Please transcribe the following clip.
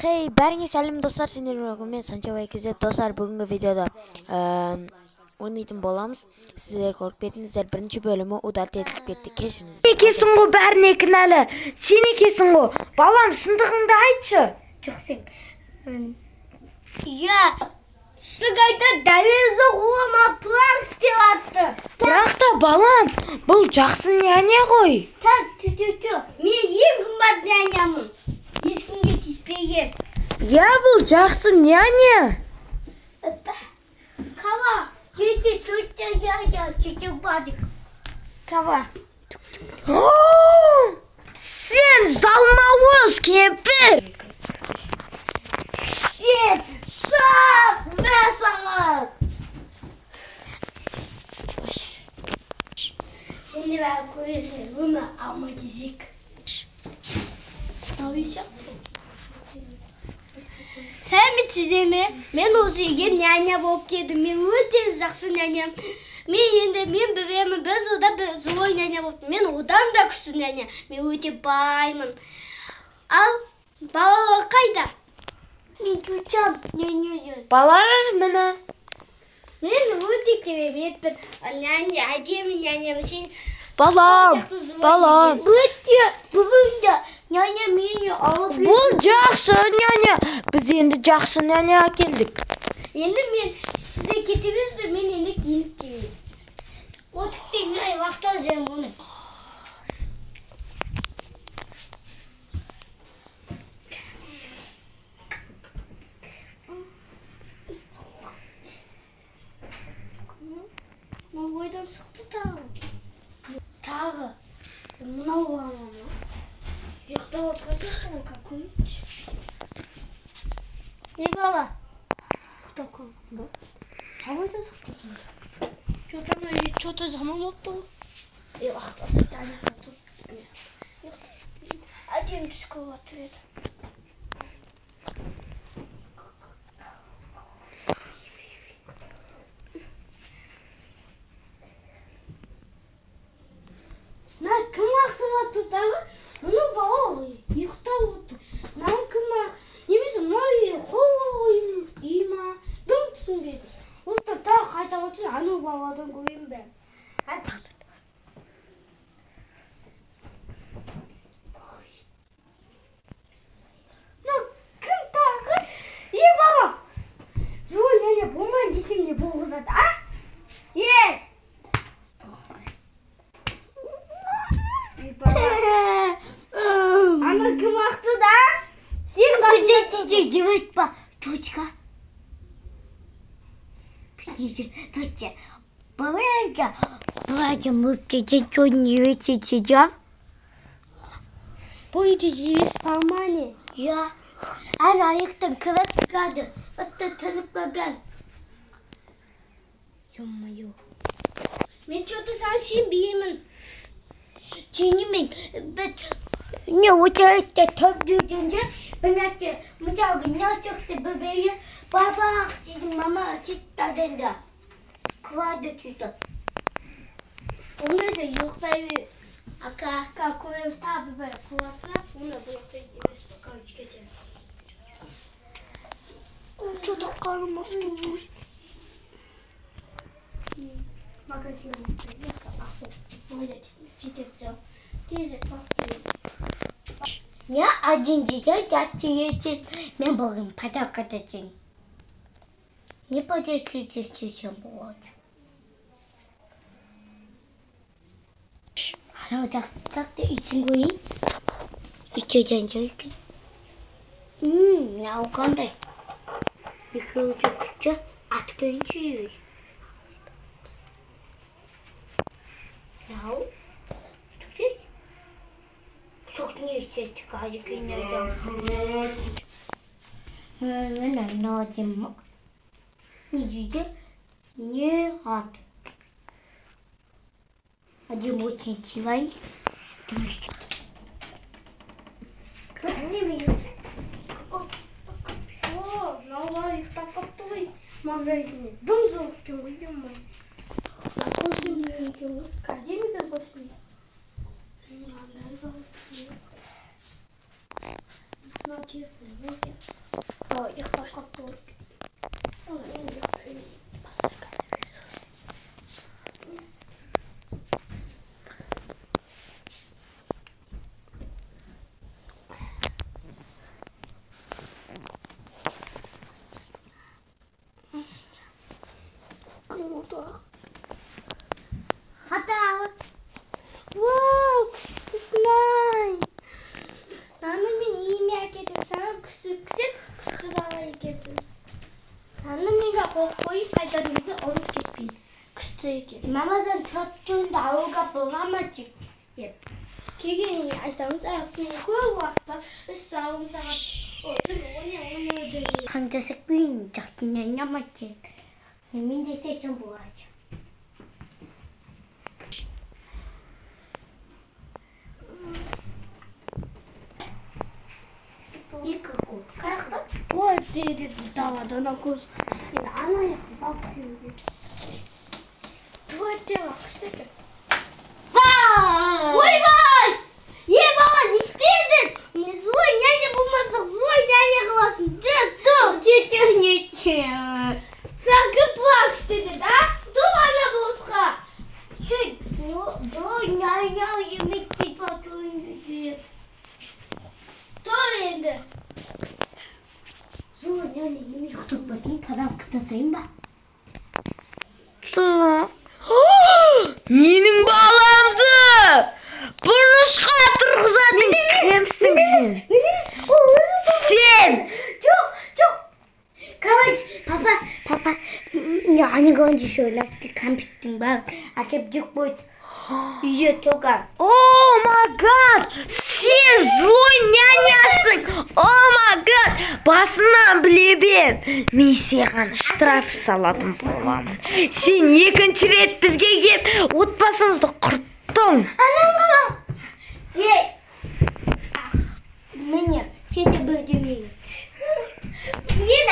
Хей, бәріңе сәлем достар, сендермен мен Санчабай кезет. Достар, бүгінгі видеода ойнайтын боламыз. Сіздер көріп кеттіңіздер, бірінші бөлімі удалт етіліп кетті, кешіріңіздер. Сен екесің ғой, бәріне кінәлі. Сен екесің ғой. Балам, шындығыңды айтшы. Жоқ сен. Я. Тігайда дәвезі қолыма план істеп атты. Бірақ та балам, бұл жақсы няня ғой. Тү. Мен ең қымбат нянямын. Ешкімге тиіспеген. Я, бұл жақсы няня. Кава. Чуть-чуть бадик. Кава. Сен жалмауыз кемпір. Сен шап мәсаңат. Сен де бәрі көресің, өмір алма кезек. Сәлеметсіздер ме? Мен осы үйге няня болып келдім. Мен өте жақсы няням. Мен білемін, біз ода злой няня болып. Мен одан да күшті няня. Мен өте баймын. Ал балалар қайда? Мен чучам няня. Балалар міне. Мен өте керемет бір няня, әдемі няням. Балам. Өте бүгінде няня мені алып. Бұл жақсы няня. Біз енді жақсы няня келдік. Енді мен сізде кетемізді, мен енді киініп келейін. Отықпен уақытта өзем оны. Мынау ойдан шықты тағы. Мынау ғана. Ұйықтап отырғансың ғой, көмейші. Не бала? Ұйықтап қалдың ба? Ойдан шықты сонда. Что-то жаман болыпты ғой. Уақыттасы жаңағы тұрып. Әдемі түс көріп еді. Кім уақытып атты тағы? Мұны бала ғой, ұйықтап отыр. Мынау кім ақ? Немесе мынау қол үй ма? Дым түсінбеді. Осыда тағы қайта отыр, анау баладан көрейін бе? Мынау кім тағы? Бала! Злой няня болмайын десем не болғызады, а? Ана кім ақты да? Сен қасында девать па? Точка. Точка. Бывайте, мы в что не видите сейчас? Будете есть по мане? Я. Ана ректор квартирады. Это тырпаган. Ё-моё. Мен что-то совсем беймін. Сенемен, не өте топ жүргенде, бірнәтте мұжалғы нәсіқті бөбейі бабақ дейдің мама сеттадында. Квады түсті. Онда ұйықтай бей. Ака көйім табы бәй қыласа, оны бұлықтай емес бақау ішкетен. Что-то қарымас кетті. Магазин ұйықта ақсы. Может, читаться. Тезек папки. Я один дитя, тятя мен болым подарката день. Не подойдите чем было. Ана так ты идти гои. Идти деньги. На укандай. Их учиться отпенчи. Now, today, сухнешь эти каждый день. На один не от. Один очень чивай. Как не вижу. О, на их так оттуда. Магазин. Дом золотым, ё-моё. Картинка пошли. мына телефон. Ұйықтап қапты ғой. Вау, күштісін-ай. Наным мен иіме әкетіп, саған күшті бала екенсің. Наным менге қойып қайтатын кезде ұрып кетпейді. Күшті екен. Мамадан траптойынды алуға бола ма деп. Келгеніңе айтамыз, мен көп уақытта іс сауым сағат. Қаңдасық бүйін жақтың айнамайды. Мен де текен болады. Екі қол. Қаяқта? Ой, дейді давады, ана көз. Енді ана аяқын бақ күйінде. Туатте бақышты екен. Ойбай! Бала, не істедің? Злой няня болмасақ, злой няня қыласың. Сен көп бақ істеді, да? Тұл ана болысқа. Злой няня емекте батуын. Тұл енді. Злой няня емекте батуын тадап кітатайын ба? Менің баламды бұрышқа тұрғызатын кімсің сен? Сен! Жоқ. Короче, папа, они говорят, еще ластки компьютер бар, а тебе дюк будет ее только. О май гад! Сен злой нянясың! О май гад! Басынан білебен! Мен саған штраф салатын боламын. Сен екінші рет бізге кеп, отбасымызды құрттың. Анам бала. Міне, кете бөдемейді. Мен